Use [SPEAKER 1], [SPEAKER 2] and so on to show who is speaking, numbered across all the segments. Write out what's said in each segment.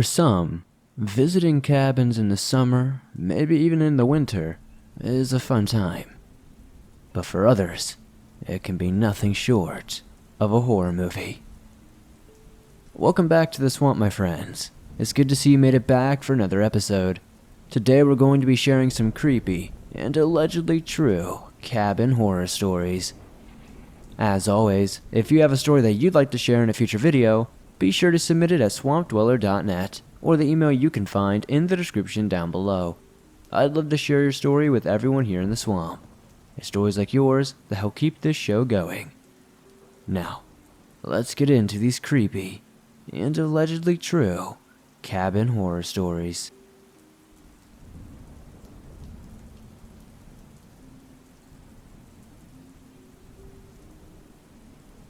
[SPEAKER 1] For some, visiting cabins in the summer, maybe even in the winter, is a fun time. But for others, it can be nothing short of a horror movie. Welcome back to the swamp, my friends. It's good to see you made it back for another episode. Today we're going to be sharing some creepy and allegedly true cabin horror stories. As always, if you have a story that you'd like to share in a future video, be sure to submit it at swampdweller.net or the email you can find in the description down below. I'd love to share your story with everyone here in the swamp. It's stories like yours that help keep this show going. Now, let's get into these creepy and allegedly true cabin horror stories.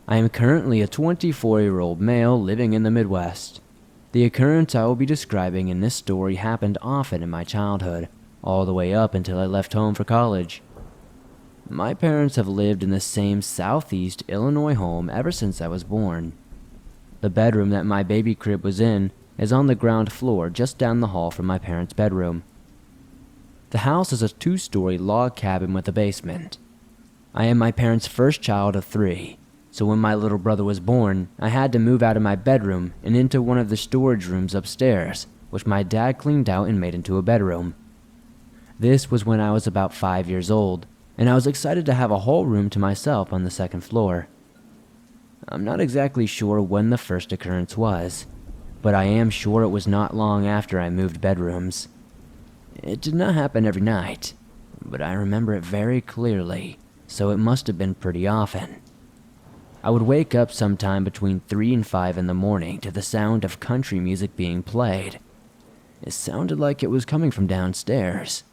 [SPEAKER 1] I am currently a 24-year-old male living in the Midwest. The occurrence I will be describing in this story happened often in my childhood, all the way up until I left home for college. My parents have lived in the same southeast Illinois home ever since I was born. The bedroom that my baby crib was in is on the ground floor just down the hall from my parents' bedroom. The house is a 2-story log cabin with a basement. I am my parents' first child of 3. So when my little brother was born, I had to move out of my bedroom and into one of the storage rooms upstairs, which my dad cleaned out and made into a bedroom. This was when I was about 5 years old, and I was excited to have a whole room to myself on the second floor. I'm not exactly sure when the first occurrence was, but I am sure it was not long after I moved bedrooms. It did not happen every night, but I remember it very clearly, so it must have been pretty often. I would wake up sometime between 3 and 5 in the morning to the sound of country music being played. It sounded like it was coming from downstairs.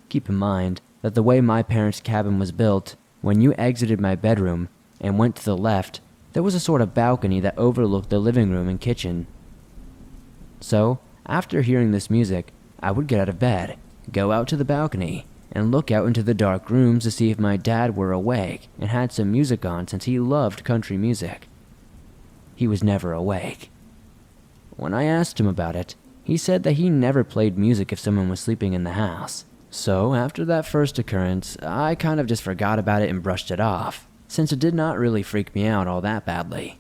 [SPEAKER 1] Keep in mind that the way my parents' cabin was built, when you exited my bedroom and went to the left, there was a sort of balcony that overlooked the living room and kitchen. So, after hearing this music, I would get out of bed, go out to the balcony, and look out into the dark rooms to see if my dad were awake and had some music on since he loved country music. He was never awake. When I asked him about it, he said that he never played music if someone was sleeping in the house. So after that first occurrence, I kind of just forgot about it and brushed it off, since it did not really freak me out all that badly.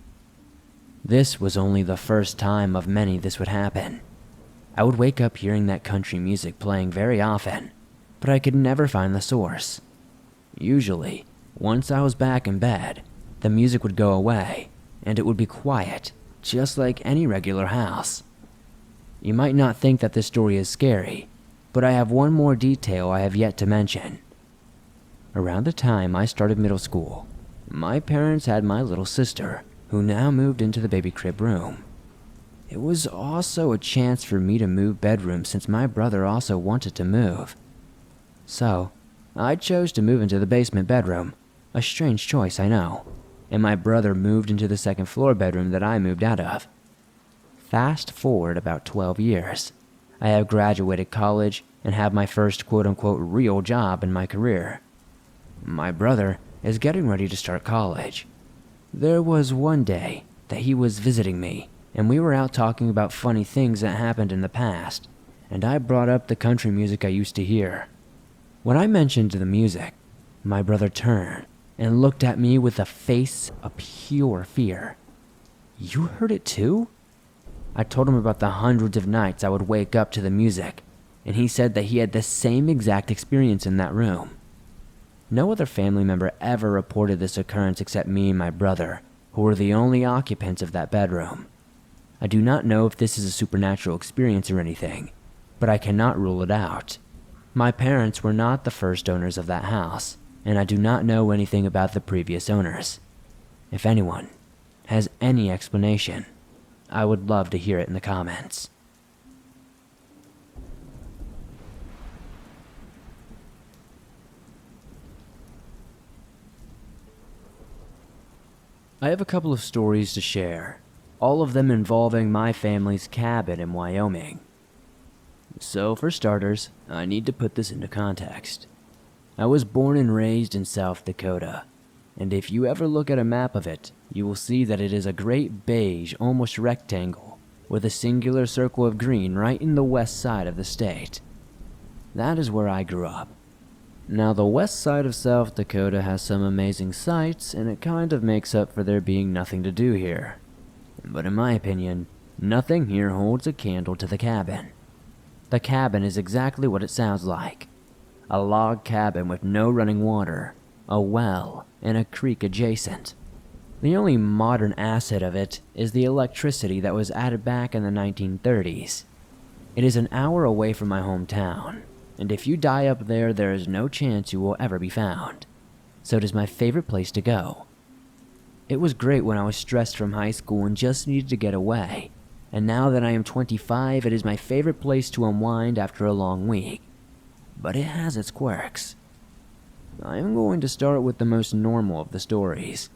[SPEAKER 1] This was only the first time of many this would happen. I would wake up hearing that country music playing very often, but I could never find the source. Usually, once I was back in bed, the music would go away, and it would be quiet, just like any regular house. You might not think that this story is scary, but I have one more detail I have yet to mention. Around the time I started middle school, my parents had my little sister, who now moved into the baby crib room. It was also a chance for me to move bedrooms since my brother also wanted to move. So, I chose to move into the basement bedroom, a strange choice I know, and my brother moved into the second floor bedroom that I moved out of. Fast forward about 12 years, I have graduated college and have my first quote-unquote real job in my career. My brother is getting ready to start college. There was one day that he was visiting me, and we were out talking about funny things that happened in the past, and I brought up the country music I used to hear. When I mentioned the music, my brother turned and looked at me with a face of pure fear. "You heard it too?" I told him about the hundreds of nights I would wake up to the music, and he said that he had the same exact experience in that room. No other family member ever reported this occurrence except me and my brother, who were the only occupants of that bedroom. I do not know if this is a supernatural experience or anything, but I cannot rule it out. My parents were not the first owners of that house, and I do not know anything about the previous owners. If anyone has any explanation, I would love to hear it in the comments. I have a couple of stories to share, all of them involving my family's cabin in Wyoming. So for starters, I need to put this into context. I was born and raised in South Dakota, and if you ever look at a map of it, you will see that it is a great beige, almost rectangle, with a singular circle of green right in the west side of the state. That is where I grew up. Now, the west side of South Dakota has some amazing sights, and it kind of makes up for there being nothing to do here. But in my opinion, nothing here holds a candle to the cabin. The cabin is exactly what it sounds like. A log cabin with no running water, a well, and a creek adjacent. The only modern asset of it is the electricity that was added back in the 1930s. It is an hour away from my hometown, and if you die up there, there is no chance you will ever be found. So it is my favorite place to go. It was great when I was stressed from high school and just needed to get away, and now that I am 25, it is my favorite place to unwind after a long week. But it has its quirks. I am going to start with the most normal of the stories.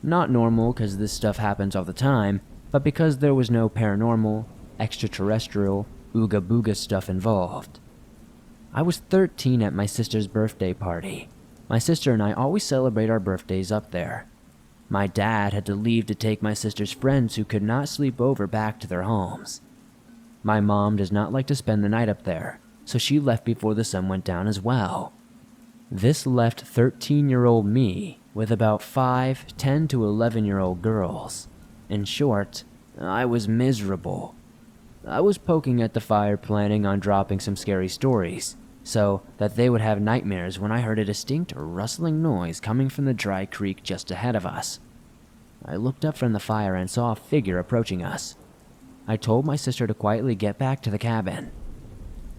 [SPEAKER 1] Not normal because this stuff happens all the time, but because there was no paranormal, extraterrestrial, ooga booga stuff involved. I was 13 at my sister's birthday party. My sister and I always celebrate our birthdays up there. My dad had to leave to take my sister's friends who could not sleep over back to their homes. My mom does not like to spend the night up there, so she left before the sun went down as well. This left 13-year-old me with about 5, 10 to 11-year-old girls. In short, I was miserable. I was poking at the fire planning on dropping some scary stories, so that they would have nightmares when I heard a distinct rustling noise coming from the dry creek just ahead of us. I looked up from the fire and saw a figure approaching us. I told my sister to quietly get back to the cabin.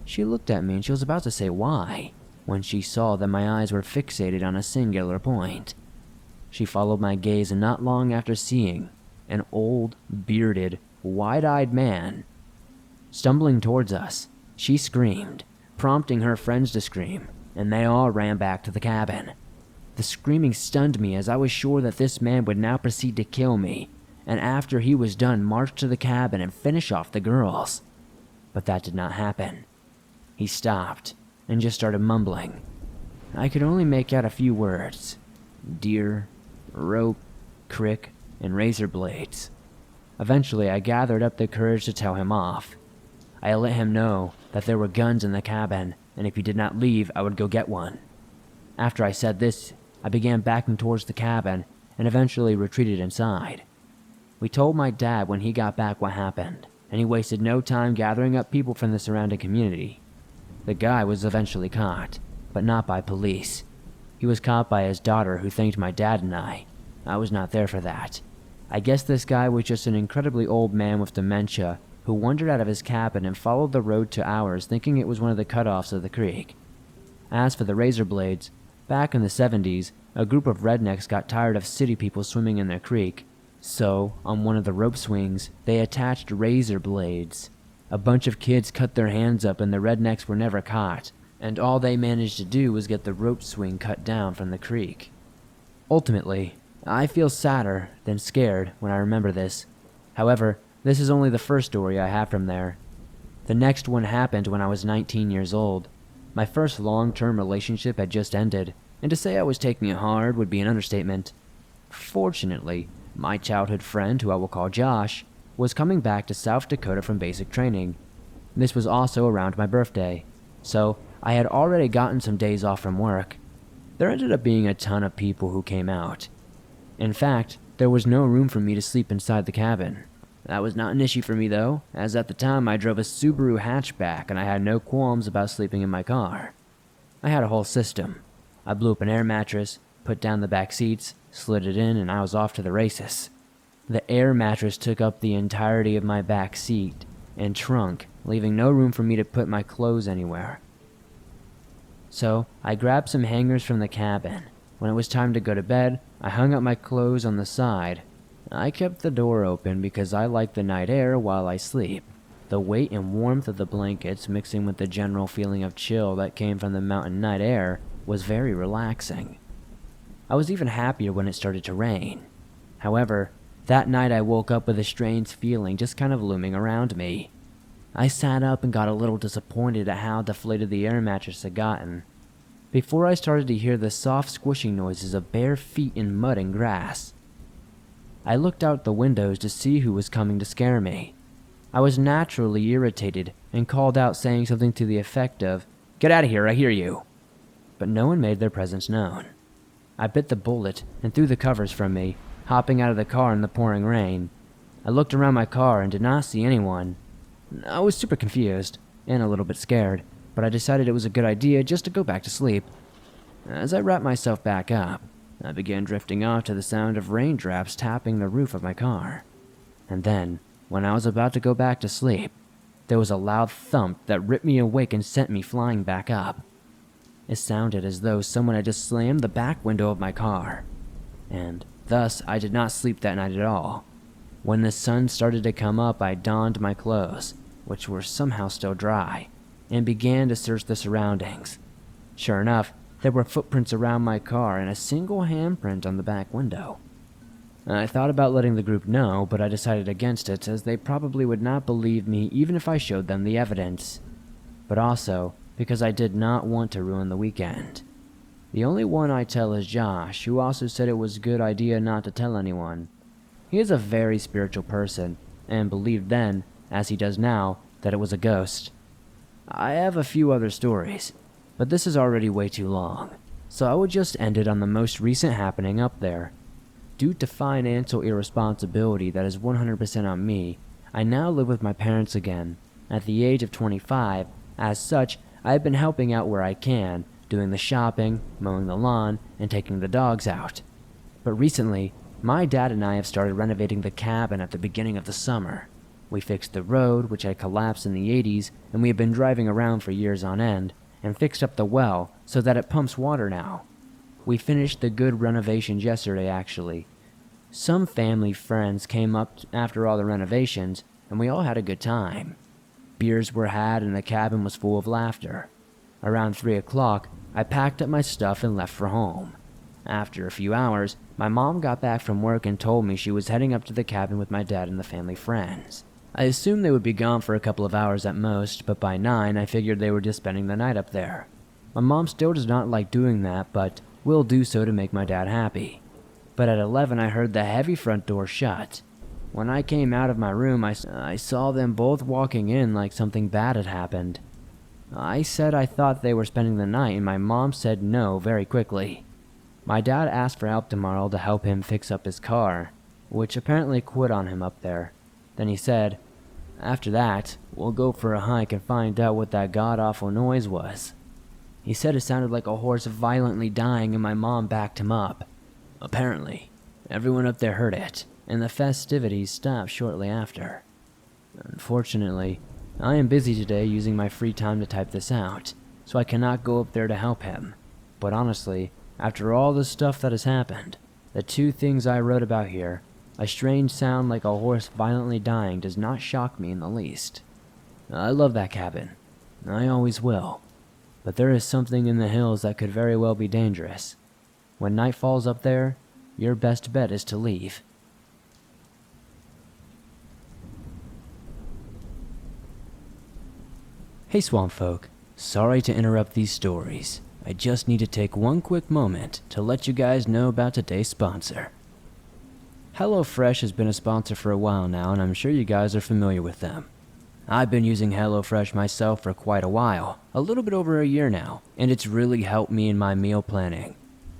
[SPEAKER 1] She looked at me and she was about to say why, when she saw that my eyes were fixated on a singular point. She followed my gaze, and not long after seeing an old, bearded, wide-eyed man stumbling towards us, she screamed, prompting her friends to scream, and they all ran back to the cabin. The screaming stunned me as I was sure that this man would now proceed to kill me, and after he was done, march to the cabin and finish off the girls. But that did not happen. He stopped and just started mumbling. I could only make out a few words: deer, rope, crick, and razor blades. Eventually, I gathered up the courage to tell him off. I let him know that there were guns in the cabin, and if he did not leave, I would go get one. After I said this, I began backing towards the cabin and eventually retreated inside. We told my dad when he got back what happened, and he wasted no time gathering up people from the surrounding community. The guy was eventually caught, but not by police. He was caught by his daughter, who thanked my dad and I. I was not there for that. I guess this guy was just an incredibly old man with dementia who wandered out of his cabin and followed the road to ours, thinking it was one of the cutoffs of the creek. As for the razor blades, back in the 70s, a group of rednecks got tired of city people swimming in their creek. So, on one of the rope swings, they attached razor blades. A bunch of kids cut their hands up and the rednecks were never caught, and all they managed to do was get the rope swing cut down from the creek. Ultimately, I feel sadder than scared when I remember this. However, this is only the first story I have from there. The next one happened when I was 19 years old. My first long-term relationship had just ended, and to say I was taking it hard would be an understatement. Fortunately, my childhood friend, who I will call Josh, was coming back to South Dakota from basic training. This was also around my birthday, so I had already gotten some days off from work. There ended up being a ton of people who came out. In fact, there was no room for me to sleep inside the cabin. That was not an issue for me though, as at the time I drove a Subaru hatchback and I had no qualms about sleeping in my car. I had a whole system. I blew up an air mattress, put down the back seats, slid it in, and I was off to the races. The air mattress took up the entirety of my back seat and trunk, leaving no room for me to put my clothes anywhere. So, I grabbed some hangers from the cabin. When it was time to go to bed, I hung up my clothes on the side. I kept the door open because I like the night air while I sleep. The weight and warmth of the blankets, mixing with the general feeling of chill that came from the mountain night air, was very relaxing. I was even happier when it started to rain. However, that night I woke up with a strange feeling just kind of looming around me. I sat up and got a little disappointed at how deflated the air mattress had gotten. Before I started to hear the soft squishing noises of bare feet in mud and grass. I looked out the windows to see who was coming to scare me. I was naturally irritated and called out, saying something to the effect of, "Get out of here, I hear you." But no one made their presence known. I bit the bullet and threw the covers from me, hopping out of the car in the pouring rain. I looked around my car and did not see anyone. I was super confused and a little bit scared, but I decided it was a good idea just to go back to sleep. As I wrapped myself back up, I began drifting off to the sound of raindrops tapping the roof of my car. And then, when I was about to go back to sleep, there was a loud thump that ripped me awake and sent me flying back up. It sounded as though someone had just slammed the back window of my car. And thus, I did not sleep that night at all. When the sun started to come up, I donned my clothes, which were somehow still dry, and began to search the surroundings. Sure enough, there were footprints around my car and a single handprint on the back window. I thought about letting the group know, but I decided against it, as they probably would not believe me even if I showed them the evidence. But also, because I did not want to ruin the weekend. The only one I tell is Josh, who also said it was a good idea not to tell anyone. He is a very spiritual person, and believed then, as he does now, that it was a ghost. I have a few other stories, but this is already way too long, so I would just end it on the most recent happening up there. Due to financial irresponsibility that is 100% on me, I now live with my parents again. At the age of 25, as such, I have been helping out where I can, doing the shopping, mowing the lawn, and taking the dogs out. But recently, my dad and I have started renovating the cabin at the beginning of the summer. We fixed the road, which had collapsed in the 80s, and we have been driving around for years on end, and fixed up the well so that it pumps water now. We finished the good renovations yesterday, actually. Some family friends came up after all the renovations, and we all had a good time. Beers were had and the cabin was full of laughter. Around 3 o'clock, I packed up my stuff and left for home. After a few hours, my mom got back from work and told me she was heading up to the cabin with my dad and the family friends. I assumed they would be gone for a couple of hours at most, but by 9 I figured they were just spending the night up there. My mom still does not like doing that, but will do so to make my dad happy. But at 11 I heard the heavy front door shut. When I came out of my room, I saw them both walking in like something bad had happened. I said I thought they were spending the night, and my mom said no very quickly. My dad asked for help tomorrow to help him fix up his car, which apparently quit on him up there. Then he said, "After that, we'll go for a hike and find out what that god-awful noise was." He said it sounded like a horse violently dying, and my mom backed him up. Apparently, everyone up there heard it, and the festivities stopped shortly after. Unfortunately, I am busy today using my free time to type this out, so I cannot go up there to help him. But honestly, after all the stuff that has happened, the two things I wrote about here, a strange sound like a horse violently dying, does not shock me in the least. I love that cabin. I always will. But there is something in the hills that could very well be dangerous. When night falls up there, your best bet is to leave. Hey Swamp Folk, sorry to interrupt these stories. I just need to take one quick moment to let you guys know about today's sponsor. HelloFresh has been a sponsor for a while now, and I'm sure you guys are familiar with them. I've been using HelloFresh myself for quite a while, a little bit over a year now, and it's really helped me in my meal planning.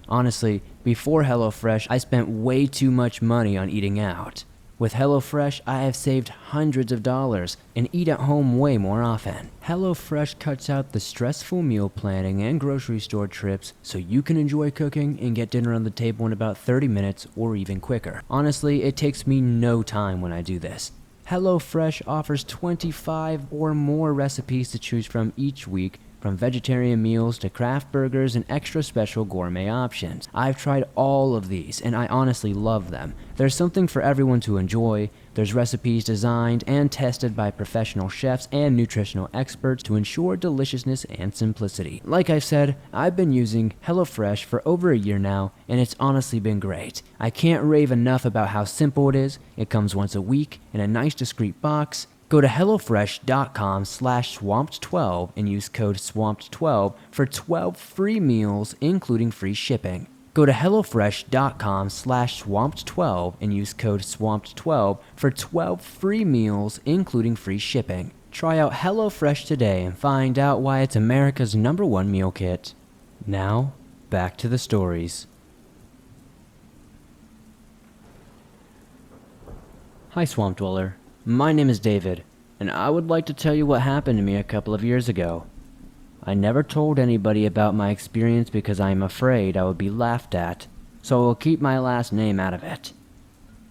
[SPEAKER 1] Honestly, before HelloFresh, I spent way too much money on eating out. With HelloFresh, I have saved hundreds of dollars and eat at home way more often. HelloFresh cuts out the stressful meal planning and grocery store trips so you can enjoy cooking and get dinner on the table in about 30 minutes or even quicker. Honestly, it takes me no time when I do this. HelloFresh offers 25 or more recipes to choose from each week, from vegetarian meals to craft burgers and extra special gourmet options. I've tried all of these, and I honestly love them. There's something for everyone to enjoy. There's recipes designed and tested by professional chefs and nutritional experts to ensure deliciousness and simplicity. Like I've said, I've been using HelloFresh for over a year now, and it's honestly been great. I can't rave enough about how simple it is. It comes once a week in a nice discreet box. Go to HelloFresh.com/swamped12 and use code SWAMPED12 for 12 free meals, including free shipping. Go to hellofresh.com/swamped12 and use code swamped12 for 12 free meals, including free shipping. Try out HelloFresh today and find out why it's America's #1 meal kit. Now, back to the stories. Hi, Swamp Dweller. My name is David, and I would like to tell you what happened to me a couple of years ago. I never told anybody about my experience because I am afraid I would be laughed at, so I will keep my last name out of it.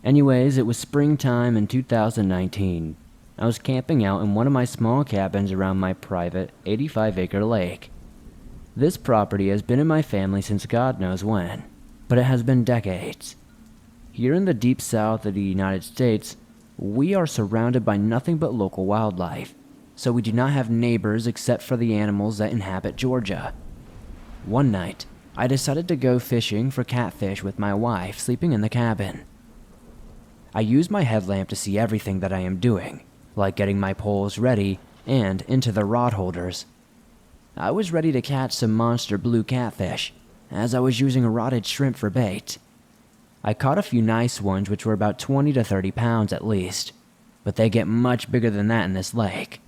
[SPEAKER 1] Anyways, it was springtime in 2019. I was camping out in one of my small cabins around my private 85-acre lake. This property has been in my family since God knows when, but it has been decades. Here in the deep south of the United States, we are surrounded by nothing but local wildlife, so we do not have neighbors except for the animals that inhabit Georgia. One night, I decided to go fishing for catfish with my wife sleeping in the cabin. I use my headlamp to see everything that I am doing, like getting my poles ready and into the rod holders. I was ready to catch some monster blue catfish, as I was using a rotted shrimp for bait. I caught a few nice ones which were about 20 to 30 pounds at least, but they get much bigger than that in this lake.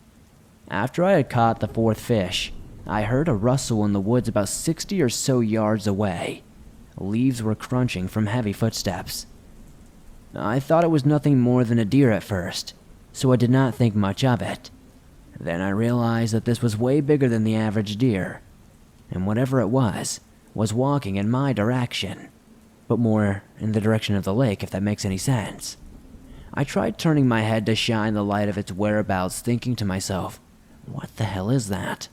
[SPEAKER 1] After I had caught the 4th fish, I heard a rustle in the woods about 60 or so yards away. Leaves were crunching from heavy footsteps. I thought it was nothing more than a deer at first, so I did not think much of it. Then I realized that this was way bigger than the average deer, and whatever it was walking in my direction, but more in the direction of the lake, if that makes any sense. I tried turning my head to shine the light of its whereabouts, thinking to myself, what the hell is that?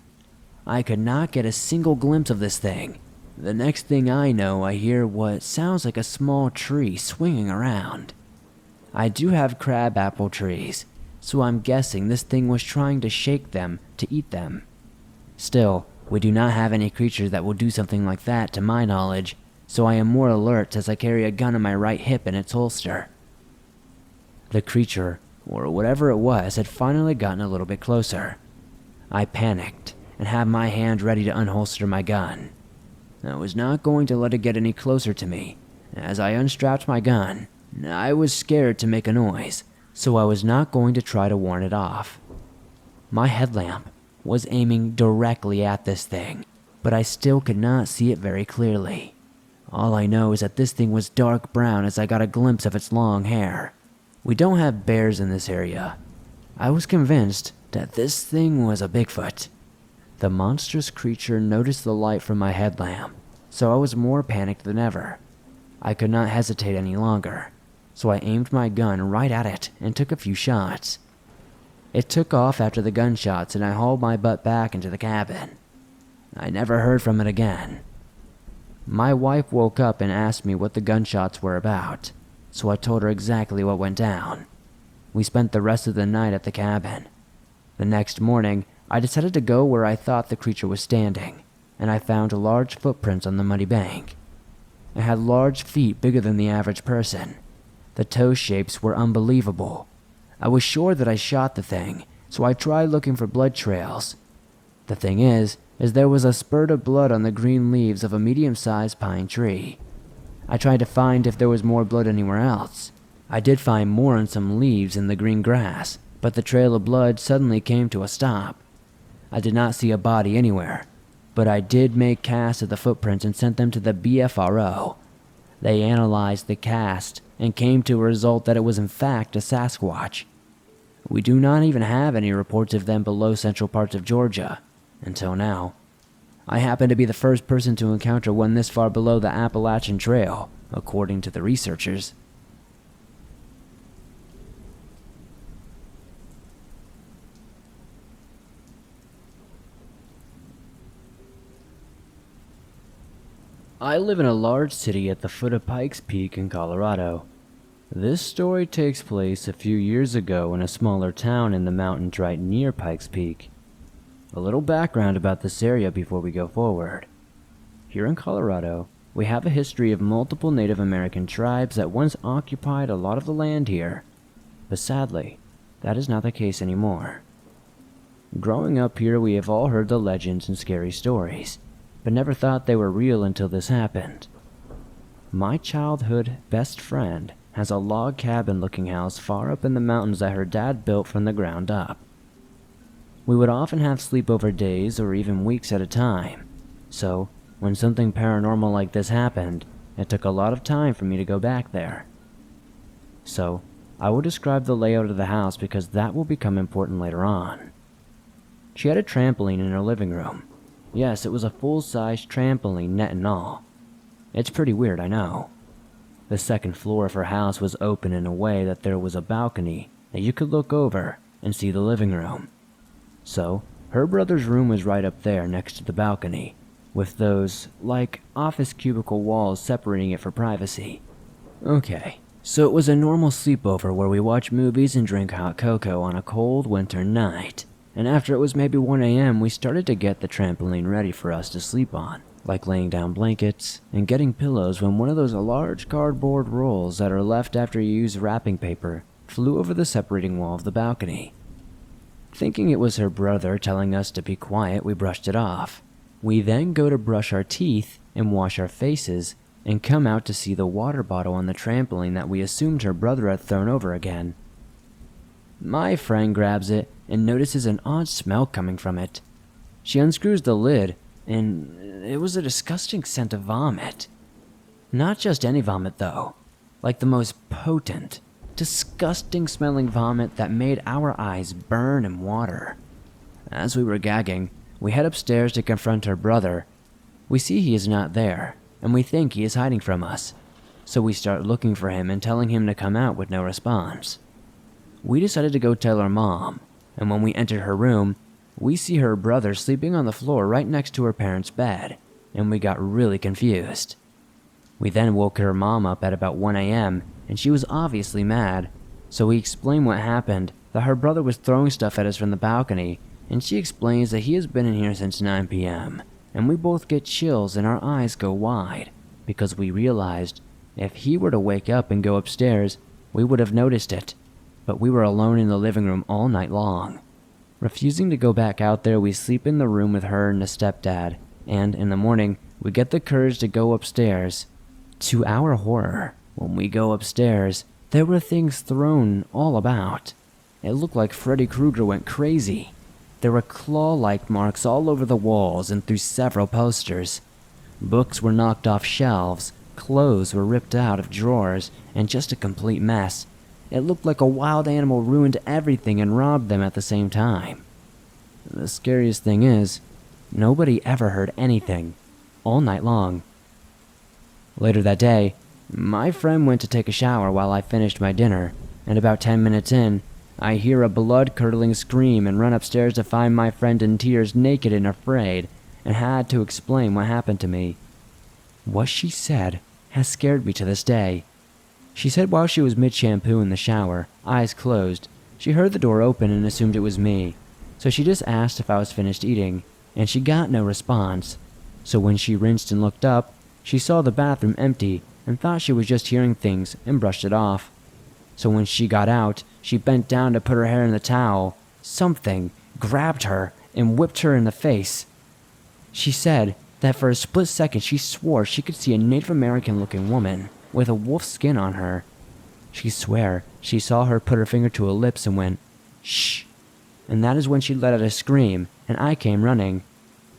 [SPEAKER 1] I could not get a single glimpse of this thing. The next thing I know, I hear what sounds like a small tree swinging around. I do have crabapple trees, so I'm guessing this thing was trying to shake them to eat them. Still, we do not have any creatures that will do something like that to my knowledge, so I am more alert as I carry a gun on my right hip in its holster. The creature, or whatever it was, had finally gotten a little bit closer. I panicked and had my hand ready to unholster my gun. I was not going to let it get any closer to me. As I unstrapped my gun, I was scared to make a noise, so I was not going to try to warn it off. My headlamp was aiming directly at this thing, but I still could not see it very clearly. All I know is that this thing was dark brown as I got a glimpse of its long hair. We don't have bears in this area. I was convinced that this thing was a Bigfoot. The monstrous creature noticed the light from my headlamp, so I was more panicked than ever. I could not hesitate any longer, so I aimed my gun right at it and took a few shots. It took off after the gunshots and I hauled my butt back into the cabin. I never heard from it again. My wife woke up and asked me what the gunshots were about, so I told her exactly what went down. We spent the rest of the night at the cabin. The next morning, I decided to go where I thought the creature was standing, and I found large footprints on the muddy bank. It had large feet bigger than the average person. The toe shapes were unbelievable. I was sure that I shot the thing, so I tried looking for blood trails. The thing is there was a spurt of blood on the green leaves of a medium-sized pine tree. I tried to find if there was more blood anywhere else. I did find more on some leaves in the green grass, but the trail of blood suddenly came to a stop. I did not see a body anywhere, but I did make casts of the footprints and sent them to the BFRO. They analyzed the cast and came to a result that it was in fact a Sasquatch. We do not even have any reports of them below central parts of Georgia, until now. I happen to be the first person to encounter one this far below the Appalachian Trail, according to the researchers. I live in a large city at the foot of Pikes Peak in Colorado. This story takes place a few years ago in a smaller town in the mountains right near Pikes Peak. A little background about this area before we go forward. Here in Colorado, we have a history of multiple Native American tribes that once occupied a lot of the land here, but sadly, that is not the case anymore. Growing up here, we have all heard the legends and scary stories, but never thought they were real until this happened. My childhood best friend has a log cabin-looking house far up in the mountains that her dad built from the ground up. We would often have sleepover days or even weeks at a time, so when something paranormal like this happened, it took a lot of time for me to go back there. So, I will describe the layout of the house because that will become important later on. She had a trampoline in her living room. Yes, it was a full-size trampoline, net and all. It's pretty weird, I know. The second floor of her house was open in a way that there was a balcony that you could look over and see the living room. So, her brother's room was right up there next to the balcony, with those, like, office cubicle walls separating it for privacy. Okay, so it was a normal sleepover where we watched movies and drink hot cocoa on a cold winter night. And after it was maybe 1 a.m., we started to get the trampoline ready for us to sleep on, like laying down blankets and getting pillows when one of those large cardboard rolls that are left after you use wrapping paper flew over the separating wall of the balcony. Thinking it was her brother telling us to be quiet, we brushed it off. We then go to brush our teeth and wash our faces and come out to see the water bottle on the trampoline that we assumed her brother had thrown over again. My friend grabs it and notices an odd smell coming from it. She unscrews the lid, and it was a disgusting scent of vomit. Not just any vomit, though. Like the most potent, disgusting smelling vomit that made our eyes burn and water. As we were gagging, we head upstairs to confront her brother. We see he is not there, and we think he is hiding from us. So we start looking for him and telling him to come out with no response. We decided to go tell our mom, and when we entered her room, we see her brother sleeping on the floor right next to her parents' bed, and we got really confused. We then woke her mom up at about 1 a.m., and she was obviously mad, so we explained what happened, that her brother was throwing stuff at us from the balcony, and she explains that he has been in here since 9 p.m., and we both get chills and our eyes go wide, because we realized if he were to wake up and go upstairs, we would have noticed it. But we were alone in the living room all night long. Refusing to go back out there, we sleep in the room with her and the stepdad, and in the morning, we get the courage to go upstairs. To our horror, when we go upstairs, there were things thrown all about. It looked like Freddy Krueger went crazy. There were claw-like marks all over the walls and through several posters. Books were knocked off shelves, clothes were ripped out of drawers, and just a complete mess. It looked like a wild animal ruined everything and robbed them at the same time. The scariest thing is, nobody ever heard anything, all night long. Later that day, my friend went to take a shower while I finished my dinner, and about 10 minutes in, I hear a blood-curdling scream and run upstairs to find my friend in tears, naked and afraid, and had to explain what happened to me. What she said has scared me to this day. She said while she was mid-shampoo in the shower, eyes closed, she heard the door open and assumed it was me, so she just asked if I was finished eating, and she got no response. So when she rinsed and looked up, she saw the bathroom empty and thought she was just hearing things and brushed it off. So when she got out, she bent down to put her hair in the towel. Something grabbed her and whipped her in the face. She said that for a split second she swore she could see a Native American-looking woman with a wolf skin on her. She swore she saw her put her finger to her lips and went, "Shh." And that is when she let out a scream, and I came running.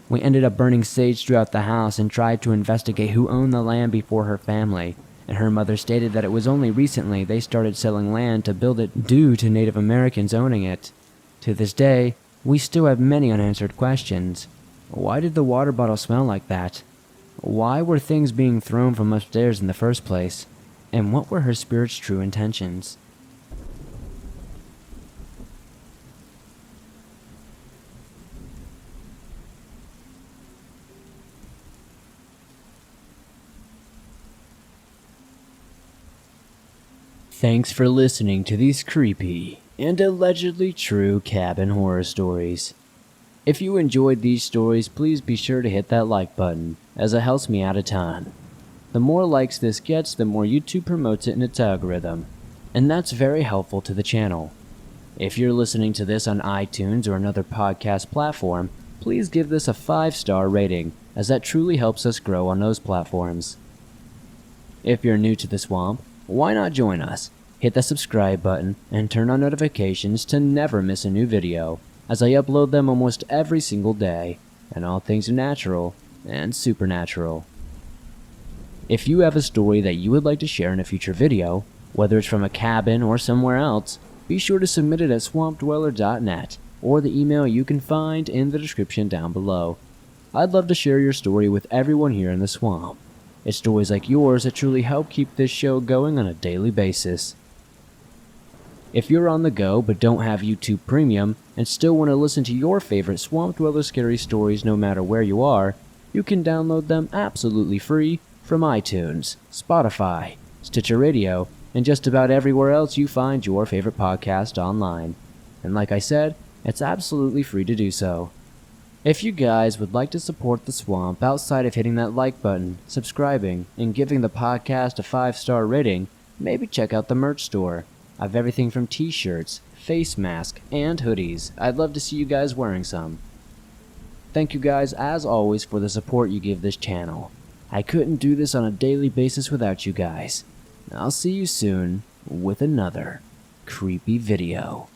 [SPEAKER 1] We ended up burning sage throughout the house and tried to investigate who owned the land before her family, and her mother stated that it was only recently they started selling land to build it due to Native Americans owning it. To this day, we still have many unanswered questions. Why did the water bottle smell like that? Why were things being thrown from upstairs in the first place? And what were her spirit's true intentions? Thanks for listening to these creepy and allegedly true cabin horror stories. If you enjoyed these stories, please be sure to hit that like button, as it helps me out a ton. The more likes this gets, the more YouTube promotes it in its algorithm, and that's very helpful to the channel. If you're listening to this on iTunes or another podcast platform, please give this a 5-star rating, as that truly helps us grow on those platforms. If you're new to the swamp, why not join us? Hit the subscribe button and turn on notifications to never miss a new video, as I upload them almost every single day, and all things are natural and supernatural. If you have a story that you would like to share in a future video, whether it's from a cabin or somewhere else, be sure to submit it at swampdweller.net or the email you can find in the description down below. I'd love to share your story with everyone here in the swamp. It's stories like yours that truly help keep this show going on a daily basis. If you're on the go but don't have YouTube Premium and still want to listen to your favorite Swamp Dweller scary stories no matter where you are, you can download them absolutely free from iTunes, Spotify, Stitcher Radio, and just about everywhere else you find your favorite podcast online. And like I said, it's absolutely free to do so. If you guys would like to support the swamp outside of hitting that like button, subscribing, and giving the podcast a 5-star rating, maybe check out the merch store. I have everything from t-shirts, face masks, and hoodies. I'd love to see you guys wearing some. Thank you guys as always for the support you give this channel. I couldn't do this on a daily basis without you guys. I'll see you soon with another creepy video.